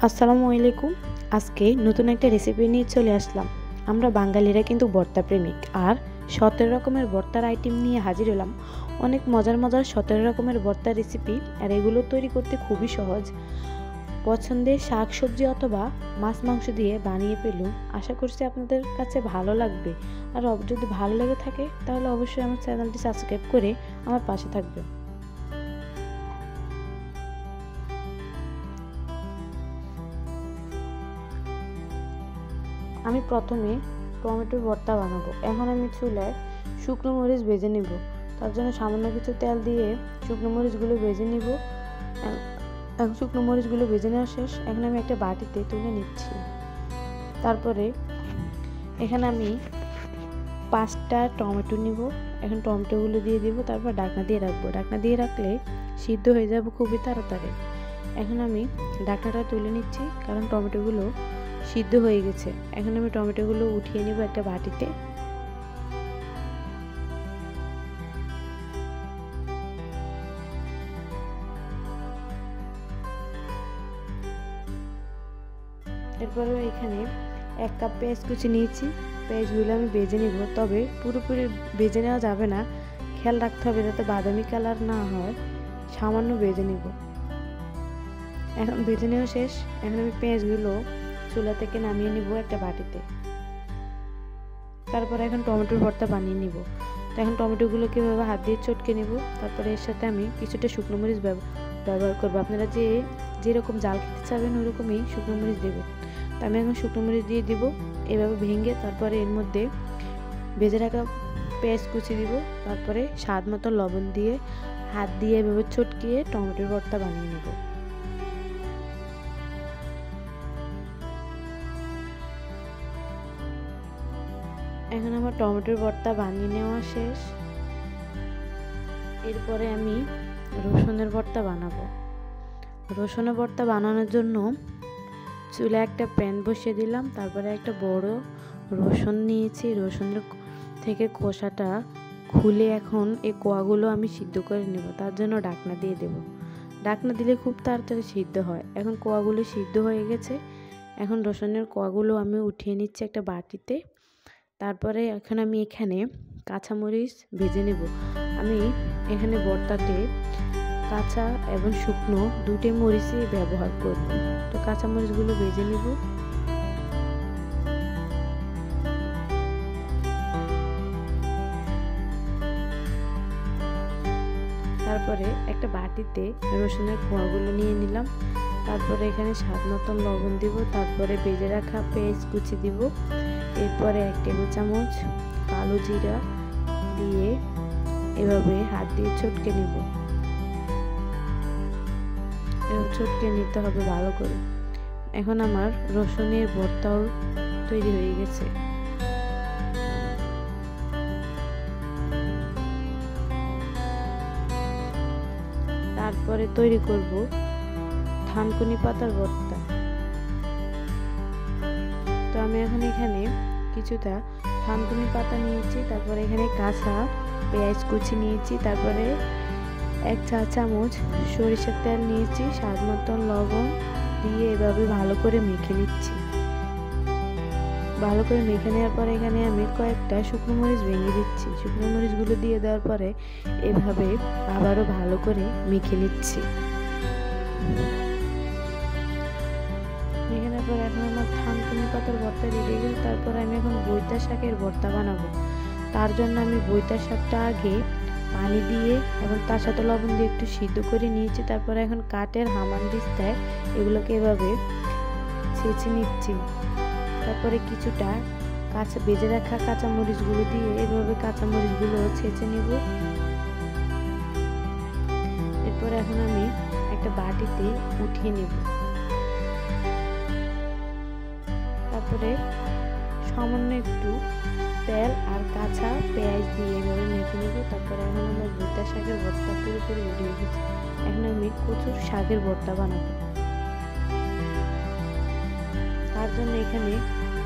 আসসালামু আলাইকুম। আজকে নতুন একটা রেসিপি নিয়ে চলে আসলাম। আমরা বাঙালিরা কিন্তু ভর্তা প্রেমিক, আর 17 রকমের ভর্তার আইটেম নিয়ে হাজির হলাম। অনেক মজার 17 রকমের ভর্তার রেসিপি, আর এগুলো তৈরি করতে খুবই সহজ। পছন্দের শাক সবজি অথবা মাছ মাংস দিয়ে বানিয়ে ফেলুন। আশা করছি আপনাদের কাছে ভালো লাগবে। আর যদি ভালো লেগে থাকে তাহলে অবশ্যই আমার চ্যানেলটি সাবস্ক্রাইব করে আমার পাশে থাকবে। আমি প্রথমে টমেটোর ভর্তা বানাবো। এখন আমি চুলায় শুকনো মরিচ ভেজে নিব। তার জন্য সামান্য কিছু তেল দিয়ে শুকনো মরিচগুলো ভেজে নিব। এখন শুকনো মরিচগুলো ভেজে নেওয়া শেষ। এখন আমি একটা বাটিতে তুলে নিচ্ছি। তারপরে এখানে আমি 5টা টমেটো নিব। এখন টমেটোগুলো দিয়ে দিব, তারপর ঢাকনা দিয়ে রাখবো। ঢাকনা দিয়ে রাখলে সিদ্ধ হয়ে যাবে খুবই তাড়াতাড়ি। এখন আমি ঢাকনাটা তুলে নিচ্ছি, কারণ টমেটোগুলো সিদ্ধ হয়ে গেছে। এখন আমি টমেটোগুলো উঠিয়ে নিব একটা বাটিতে। এরপরে এখানে 1 কাপ পেঁয়াজ কুচি নিয়েছি। পেঁয়াজগুলো আমি ভেজে নিব, তবে পুরোপুরি ভেজে নেওয়া যাবে না। খেয়াল রাখতে হবে যাতে বাদামি কালার না হয়। সামান্য ভেজে নিব। এখন ভেজে নেওয়া শেষ। এখন আমি পেঁয়াজগুলো চুলা থেকে নামিয়ে নিব একটা বাটিতে। তারপরে এখন টমেটোর ভর্তা বানিয়ে নিব। তো এখন টমেটোগুলো কীভাবে হাত দিয়ে চটকে নিব। তারপরে এর সাথে আমি কিছুটা শুকনো মরিচ ব্যবহার করবো। আপনারা যেরকম জাল খেতে চাবেন ওইরকমই শুকনো মরিচ দেবেন। তো আমি এখন শুকনো মরিচ দিয়ে দিব এভাবে ভেঙে। তারপরে এর মধ্যে ভেজে রাখা পেঁয়াজ কুচি দিব। তারপরে স্বাদ মতো লবণ দিয়ে হাত দিয়ে এভাবে চটকিয়ে টমেটোর ভর্তা বানিয়ে নেব। এখন আমার টমেটোর ভর্তা বানিয়ে নেওয়া শেষ। এরপরে আমি রসুনের ভর্তা বানাবো। রসুনের ভর্তা বানানোর জন্য চুলায় একটা প্যান বসিয়ে দিলাম। তারপরে একটা বড় রসুন নিয়েছি। রসুনের থেকে খোসাটা খুলে এখন এই কোয়াগুলো আমি সিদ্ধ করে নেব। তার জন্য ঢাকনা দিয়ে দেব। ঢাকনা দিলে খুব তাড়াতাড়ি সিদ্ধ হয়। এখন কোয়াগুলো সিদ্ধ হয়ে গেছে। এখন রসুনের কোয়াগুলো আমি উঠিয়ে নিচ্ছি একটা বাটিতে। তারপরে এখন আমি এখানে কাঁচামরিচ ভেজে নেব। আমি এখানে ভর্তাতে কাঁচা এবং শুকনো দুটো মরিচই ব্যবহার করব। তো কাঁচামরিচগুলো ভেজে নেব। তারপরে একটা বাটিতে রসুনের কোয়াগুলো নিয়ে নিলাম। তারপরে এখানে স্বাদ মতন লবণ দিব। তারপরে ভেজে রাখা পেঁয়াজ কুচি দিব। এরপরে 1 টেবিল চামচ কালো জিরা দিয়ে এভাবে হাত দিয়ে চটকে নেব। এভাবে চটকে নিতে হবে ভালো করে। এখন আমার রসুনের ভর্তাও তৈরি হয়ে গেছে। তারপরে তৈরি করব থানকুনি পাতার ভর্তা। তো আমি এখন এখানে কিছুটা থানকুনি পাতা নিয়েছি। তারপরে এখানে কাঁচা পেঁয়াজ কুচি নিয়েছি। তারপরে 1 চা চামচ সরিষার তেল নিয়েছি। স্বাদ মতন লবণ দিয়ে এভাবে ভালো করে মেখে নিচ্ছি। ভালো করে মেখে নেওয়ার পরে এখানে আমি কয়েকটা শুকনো মরিচ ভেঙে দিচ্ছি। শুকনো মরিচগুলো দিয়ে দেওয়ার পরে এভাবে আবারও ভালো করে মেখে নিচ্ছি। মেখে নেওয়ার পরে এখন আমার থানকুনি পাতার ভর্তা রেডি হয়ে গেছে। তারপরে আমি এখন বৈতা শাকের ভর্তা বানাবো। তার জন্য আমি বৈতা শাকটা আগে পানি দিয়ে এবং তার সাথে লবণ দিয়ে একটু সিদ্ধ করে নিয়েছি। তারপরে এখন কাঠের হামানদিস্তায় এগুলোকে এভাবে ছেঁচে নিচ্ছি। তারপরে কিছুটা ভেজে রাখা কাঁচামরিচগুলো দিয়ে এভাবে কাঁচামরিচগুলো ছেঁচে নিব। এরপরে এখন আমি একটা বাটিতে উঠিয়ে নেব। তারপরে সামান্য একটু তেল আর কাঁচা পেঁয়াজ দিয়ে এভাবে মেখে নেব। তারপরে এখন আমার বৈতা শাকের ভর্তা পুরোপুরি রেডি হয়ে গেছে। এখন আমি কচুর শাকের ভর্তা বানাবো। তার জন্য এখানে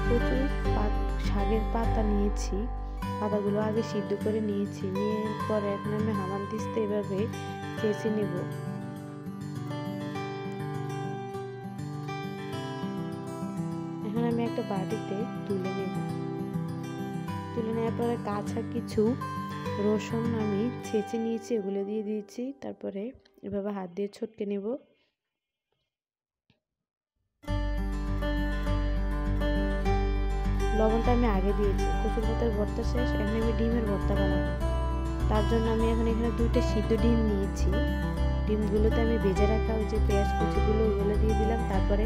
কচুর শাকের পাতা নিয়েছি। পাতাগুলো আগে সিদ্ধ করে নিয়েছি। নিয়ে পরে এখন আমি হামানদিস্তা এভাবে চেঁচে নেব। আমি একটা বাটিতে তুলে নেব। তুলে নেওয়ার পরে কাঁচা কিছু রসুন আমি ছেঁচে নিয়েছি, এগুলো দিয়ে দিয়েছি। তারপরে এভাবে হাত দিয়ে ছটকে নেব। লবণটা আমি আগে দিয়েছি। কচুর পাতার ভর্তা শেষ, এখন আমি ডিমের ভর্তা বানাবো। তার জন্য আমি এখন এখানে 2টা সিদ্ধ ডিম নিয়েছি। ডিমগুলোতে আমি ভেজে রাখা ওই যে পেঁয়াজ কুচিগুলো ওগুলো দিয়ে দিলাম। তারপরে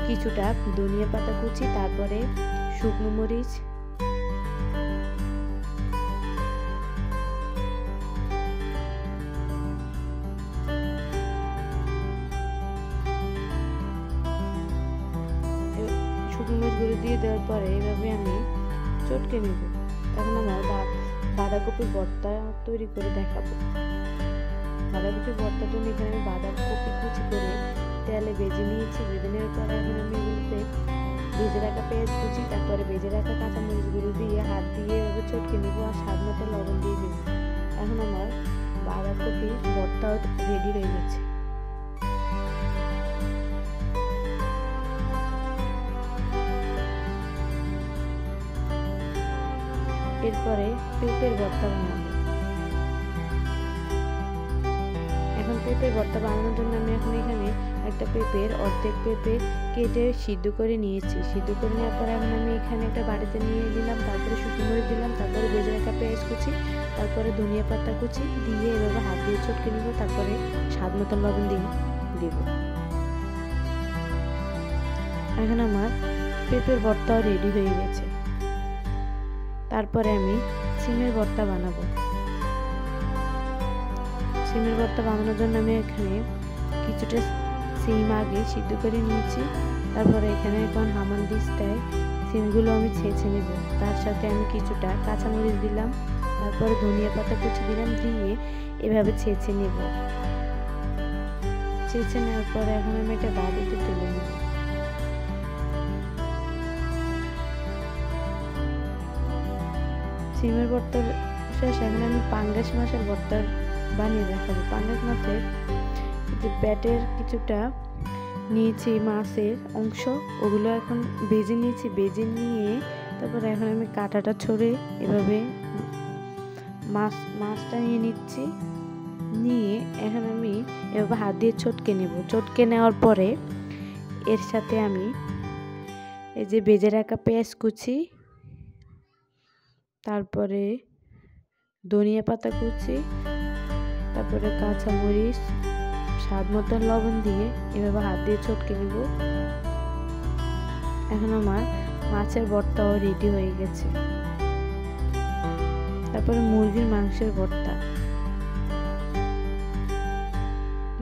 কিছুটা ধনিয়া পাতা কুচি, তারপরে শুকনো মরিচ, শুকনো মরিচগুলো দিয়ে দেওয়ার পরে এইভাবে আমি চটকে নেব। এখন আমার বাঁধাকপির ভর্তা তৈরি করে দেখাবো। বাঁধাকপির ভর্তার জন্য এখানে আমি বাঁধাকপি কুচি করে তেলে ভেজে নিয়েছি। ভেজে নেওয়ার পরে এখন আমি এগুলোতে ভেজে রাখা পেঁয়াজ কুচি, তারপরে ভেজে রাখা কাঁচামরিচগুলো দিয়ে হাত দিয়ে এভাবে চটকে নেব আর স্বাদ মতো লবণ দিয়ে দেব। এখন আমার বাঁধাকপির ভর্তাও রেডি হয়ে গেছে। এরপরে পেঁপের ভর্তা বানাবো। এখন পেঁপের ভর্তা বানানোর জন্য আমি এখন এখানে একটা পেঁপের অর্ধেক পেঁপে কেটে সিদ্ধ করে নিয়েছি। সিদ্ধ করে নেওয়ার পরে এখন আমি এখানে একটা বাটিতে নিয়ে দিলাম। তারপরে শুকনো মরিচ দিলাম, তারপরে ভেজে রাখা পেঁয়াজ কুচি, তারপরে ধনিয়া পাতা কুচি দিয়ে এভাবে হাত দিয়ে চটকে নিব। তারপরে স্বাদ মতো লবণ দিয়ে দেব। এখন আমার পেঁপের ভর্তাও রেডি হয়ে গেছে। তারপরে আমি সিমের ভর্তা বানাবো। সিমের ভর্তা বানানোর জন্য আমি এখানে কিছুটা সিম আগে সিদ্ধ করে নিয়েছি। তারপরে এখানে এখন হামানদিস্তায় সিমগুলো আমি ছেঁচে নেব। তার সাথে আমি কিছুটা কাঁচামরিচ দিলাম, তারপরে ধনিয়া পাতা কুচি দিলাম, দিয়ে এভাবে ছেঁচে নেব। ছেঁচে নেওয়ার পরে এখন আমি একটা বাটিতে তুলে নেব। সিমের ভর্তা শেষ, এখন আমি পাঙ্গাস মাছের ভর্তা বানিয়ে দেখাবো। পাঙ্গাস মাছের যে পেটের কিছুটা নিয়েছি মাছের অংশ, ওগুলো এখন ভেজে নিয়েছি। ভেজে নিয়ে তারপরে এখন আমি কাঁটাটা ছড়ে এভাবে মাছটা নিয়ে নিচ্ছি। নিয়ে এখন আমি এভাবে হাত দিয়ে চটকে নেব। চটকে নেওয়ার পরে এর সাথে আমি এই যে ভেজে রাখা পেঁয়াজ কুচি, তারপরে ধনিয়া পাতা কুচি, তারপরে কাঁচামরিচ, স্বাদ মতো লবণ দিয়ে এভাবে হাত দিয়ে চটকে নেব। এখন আমার মাছের ভর্তাও রেডি হয়ে গেছে। তারপরে মুরগির মাংসের ভর্তা।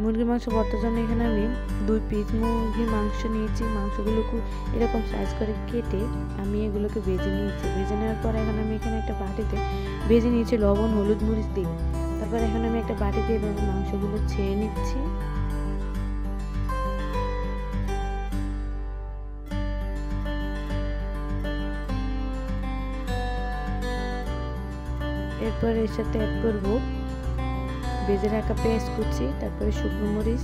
মুরগির মাংস ভর্তার জন্য এখানে আমি 2 পিস মুরগির মাংস নিয়েছি। মাংসগুলোকে এরকম সাইজ করে কেটে আমি এগুলোকে ভেজে নিয়েছি। ভেজে নেওয়ার পরে এখন আমি এখানে একটা বাটিতে ভেজে নিয়েছি লবণ হলুদ মরিচ দিয়ে। তারপর এখন আমি একটা বাটিতে এভাবে মাংসগুলো ছেড়ে নিচ্ছি। এরপর এর সাথে অ্যাড করব ভেজে রাখা পেঁয়াজ কুচি, তারপরে শুকনো মরিচ,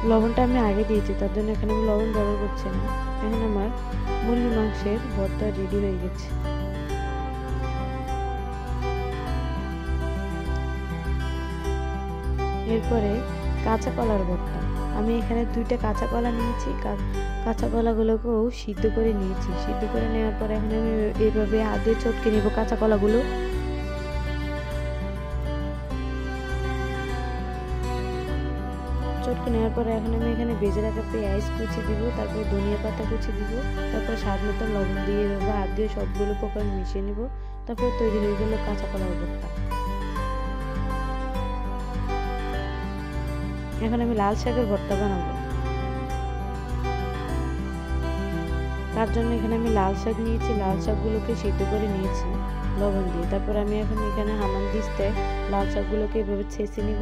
লবণটা আমি আগে দিয়েছি, তার জন্য এখানে আমি লবণ ব্যবহার করছি না। এখন আমার মুরগির মাংসের ভর্তা রেডি হয়ে গেছে। এরপরে কাঁচা কলার ভর্তা। আমি এখানে 2টা কাঁচা কলা নিয়েছি। কাঁচা কলাগুলোকেও সিদ্ধ করে নিয়েছি। সিদ্ধ করে নেওয়ার পরে এখন আমি এইভাবে হাত দিয়ে চটকে নেব কাঁচা কলাগুলো। চটকে নেওয়ার পরে এখন আমি এখানে ভেজে রাখা পেঁয়াজ কুচি দিব, তারপরে ধনিয়া পাতা কুচি দিব, তারপরে স্বাদ মতো লবণ দিয়ে এভাবে হাত দিয়ে সবগুলো প্রকার মিশিয়ে নিব। তারপরে তৈরি হয়ে গেল কাঁচা কলার ভর্তা। এখন আমি লাল শাকের ভর্তা বানাবো। তার জন্য এখানে আমি লাল শাক নিয়েছি। লাল শাকগুলোকে সিদ্ধ করে নিয়েছি লবণ দিয়ে। তারপর আমি এখন এখানে হামানদিস্তায় লাল শাকগুলোকে এভাবে ছেঁচে নিব।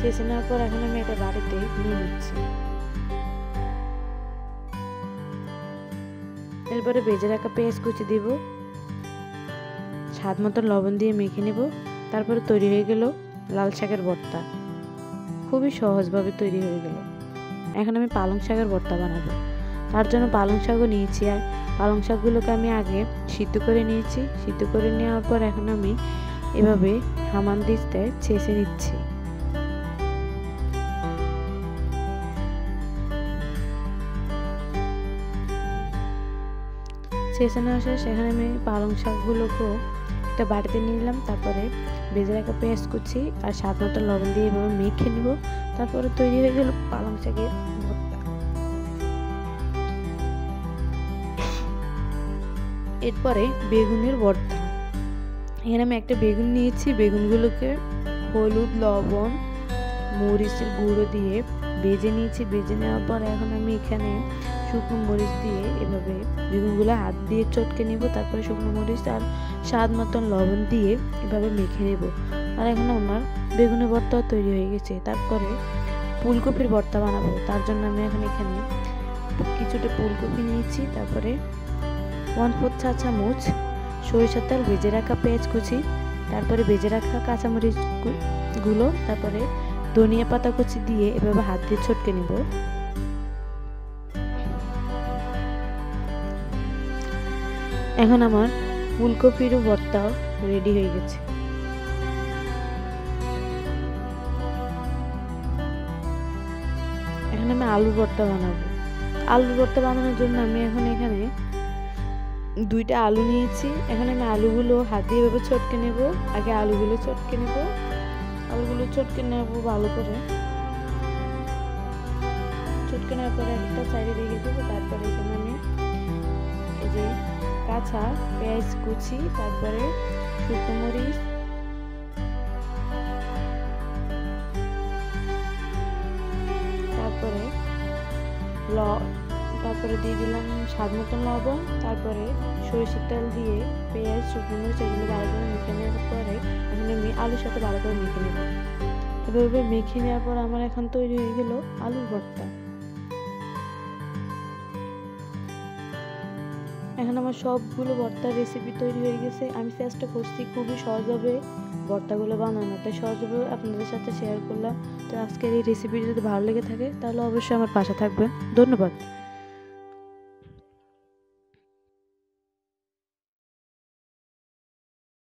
ছেঁচে নেওয়ার পর এখন আমি এটা বাড়িতে নিয়ে নিচ্ছি। এরপরে ভেজে রাখা পেঁয়াজ কুচি দিব, স্বাদ মতো লবণ দিয়ে মেখে নেব। তারপরে তৈরি হয়ে গেল লাল শাকের ভর্তা। খুবই সহজভাবে তৈরি হয়ে গেল। এখন আমি পালং শাকের ভর্তা বানাবো। তার জন্য পালং শাকও নিয়েছি, আর পালং শাকগুলোকে আমি আগে সিদ্ধ করে নিয়েছি। সিদ্ধ করে নেওয়ার পর এখন আমি এভাবে হামানদিস্তায় ছেঁচে নিচ্ছি। ছেঁচে নেওয়া শেষ। এখানে আমি পালং শাকগুলোকেও একটা বাটিতে নিয়ে নিলাম। তারপরে ভেজে রাখা পেঁয়াজ কুচি আর স্বাদ মতো লবণ দিয়ে এভাবে মেখে নিব। তারপরে তৈরি হয়ে গেল পালং শাকের ভর্তা। এরপরে বেগুনের ভর্তা। এখানে আমি একটা বেগুন নিয়েছি। বেগুনগুলোকে হলুদ, লবণ, মরিচের গুঁড়ো দিয়ে ভেজে নিয়েছি। ভেজে নেওয়ার পর এখন আমি এখানে শুকনো মরিচ দিয়ে এভাবে বেগুনগুলো হাত দিয়ে চটকে নেব। তারপরে শুকনো মরিচ আর স্বাদ মতন লবণ দিয়ে এভাবে মেখে নেব। আর এখন আমার বেগুনের ভর্তাও তৈরি হয়ে গেছে। তারপরে ফুলকপির ভর্তা বানাবো। তার জন্য আমি এখন এখানে কিছুটা ফুলকপি নিয়েছি। তারপরে 1/4 চা চামচ সরিষার তেল, ভেজে রাখা পেঁয়াজ কুচি, তারপরে ভেজে রাখা কাঁচামরিচ গুলো, তারপরে ধনিয়া পাতা কুচি দিয়ে এভাবে হাত দিয়ে চটকে নেব। এখন আমার ফুলকপির ভর্তাও রেডি হয়ে গেছে। এখন আমি আলুর ভর্তা বানাবো। আলুর ভর্তা বানানোর জন্য আমি এখন এখানে 2টা আলু নিয়েছি। এখন আমি আলুগুলো হাত দিয়ে এভাবে চটকে নেব। আগে আলুগুলো চটকে নেব ভালো করে। চটকে নেওয়ার পরে একটা সাইডে রেখে দেবো। তারপরে এখানে আমি এই যে কাঁচা পেঁয়াজ কুচি, তারপরে শুকনো মরিচ, তারপরে দিয়ে দিলাম স্বাদ মতন লবণ। তারপরে সরিষার তেল দিয়ে পেঁয়াজ, শুকনো মরিচ এগুলো ভালো করে মেখে নেওয়ার পরে এখন আমি আলুর সাথে ভালো করে মেখে নেব। এভাবে মেখে নেওয়ার পর আমার এখন তৈরি হয়ে গেল আলুর ভর্তা। এখন আমার সবগুলো ভর্তার রেসিপি তৈরি হয়ে গেছে। আমি চেষ্টা করছি খুবই সহজভাবে ভর্তাগুলো বানানো, তাই সহজভাবে আপনাদের সাথে শেয়ার করলাম। তো আজকের এই রেসিপি যদি ভালো লেগে থাকে তাহলে অবশ্যই আমার পাশে থাকবেন। ধন্যবাদ।